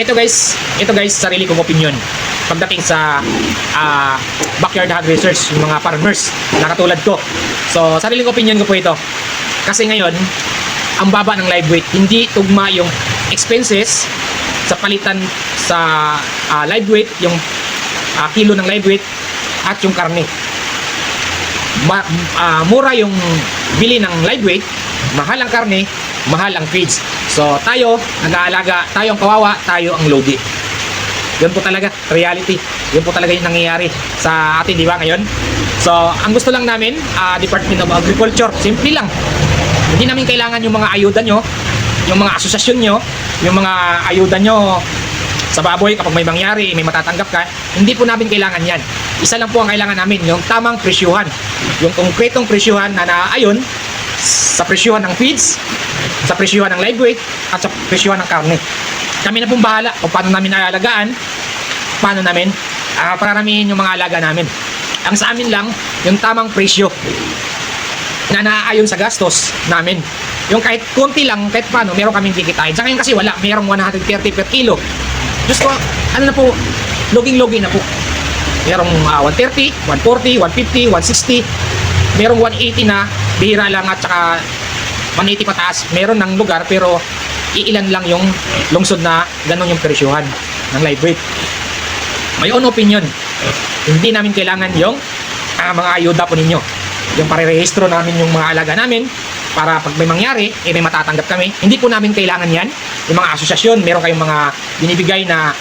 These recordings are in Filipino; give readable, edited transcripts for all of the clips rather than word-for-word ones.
ito guys, sarili kong opinion pagdating sa backyard hog research, yung mga farmers na katulad ko. So, sariling opinion ko po ito. Kasi ngayon, ang baba ng live weight, hindi tugma yung expenses sa palitan sa live weight, yung kilo ng live weight at yung karne. Mura yung bili ng live weight, mahal ang karne, mahal ang feeds. So tayo, nag-aalaga, tayo ang kawawa, tayo ang lodi. Yun po talaga, reality. Yun po talaga yung nangyayari sa atin, di ba, ngayon? So, ang gusto lang namin, Department of Agriculture, simple lang. Hindi namin kailangan yung mga ayuda nyo, yung mga asosasyon nyo, yung mga ayuda nyo sa baboy kapag may mangyari, may matatanggap ka. Hindi po namin kailangan yan. Isa lang po ang kailangan namin, yung tamang presyuhan. Yung konkretong presyuhan na naayon sa presyuhan ng feeds, sa presyuhan ng live weight, at sa presyuhan ng karne. Kami na pong bahala kung paano namin alagaan, paano namin pararamihin yung mga alaga namin. Ang sa amin lang, yung tamang presyo na naaayon sa gastos namin. Yung kahit konti lang, kahit paano, meron kaming kikitain. Sa ngayon kasi wala, merong 130 per kilo. Diyos ko, ano na po, loging-logi na po. Merong 130, 140, 150, 160, merong 180 na, bihira lang, at saka 180 pataas. Meron ng lugar, pero iilan lang yung lungsod na ganun yung presyuhan ng live weight. My own opinion, hindi namin kailangan yung mga ayuda po ninyo. Yung pare-rehistro namin yung mga alaga namin para pag may mangyari, may matatanggap kami. Hindi po namin kailangan yan. Yung mga asosasyon, meron kayong mga binibigay na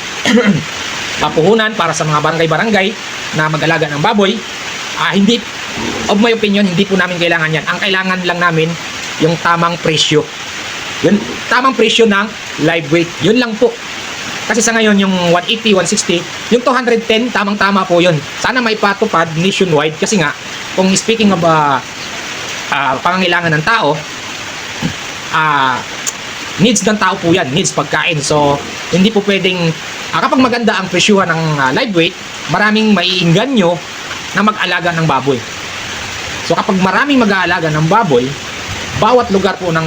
puhunan para sa mga barangay-barangay na mag-alaga ng baboy. Hindi, of my opinion, hindi po namin kailangan yan. Ang kailangan lang namin yung tamang presyo. Yun, tamang presyo ng live weight. Yun lang po. Kasi sa ngayon, yung 180, 160, yung 210, tamang-tama po yun. Sana may patupad nationwide. Kasi nga, kung speaking of pangangailangan ng tao, needs ng tao po yan. Needs pagkain. So, hindi po pwedeng, kapag maganda ang presyuhan ng live weight, maraming maiinganyo na mag-alaga ng baboy. So, kapag maraming mag-aalaga ng baboy, bawat lugar po ng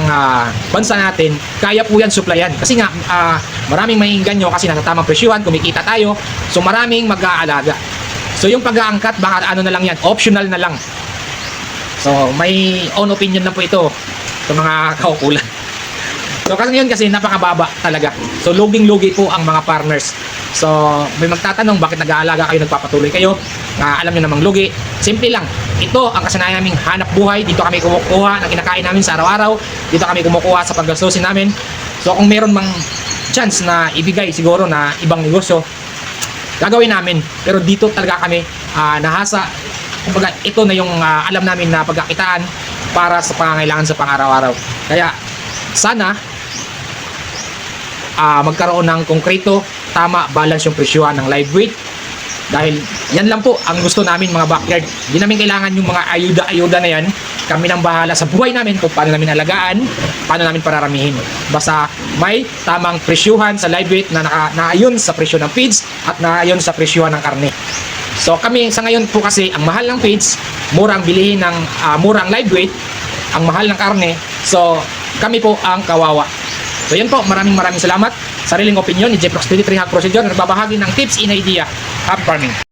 bansa natin, kaya po yan supplyan. Kasi nga, maraming maiinganyo kasi nasa tamang presyuhan, kumikita tayo, so maraming mag-aalaga. So yung pag-aangkat, baka ano na lang yan, optional na lang. So may own opinion na po ito sa mga kaukulan. So kasi yun kasi napakababa talaga. So luging-lugi po ang mga farmers. So may magtatanong bakit nag-aalaga kayo, nagpapatuloy kayo, alam nyo namang lugi. Simple lang, ito ang kasanayan naming hanap buhay. Dito kami kumukuha ng kinakain namin sa araw-araw. Dito kami kumukuha sa paggastusin namin. So kung meron mang chance na ibigay siguro na ibang negosyo, gagawin namin. Pero dito talaga kami nahasa. Kumbaga ito na yung alam namin na pagkakitaan para sa pangangailangan sa pang-araw-araw. Kaya sana magkaroon ng konkreto, tama, balance yung presyuhan ng live weight. Dahil yan lang po ang gusto namin mga backyard. Hindi namin kailangan yung mga ayuda-ayuda na yan. Kami nang bahala sa buhay namin kung paano namin alagaan, paano namin pararamihin. Basta may tamang presyuhan sa live weight na naayon sa presyo ng feeds at naayon sa presyuhan ng karne. So kami sa ngayon po kasi ang mahal ng feeds, mura ang bilihin ng mura ang live weight, ang mahal ng karne. So kami po ang kawawa. So yan po, maraming salamat. Sariling opinion ni Jeprox 23 Hog Procedure, nagbabahagi ng tips in idea. Happy farming!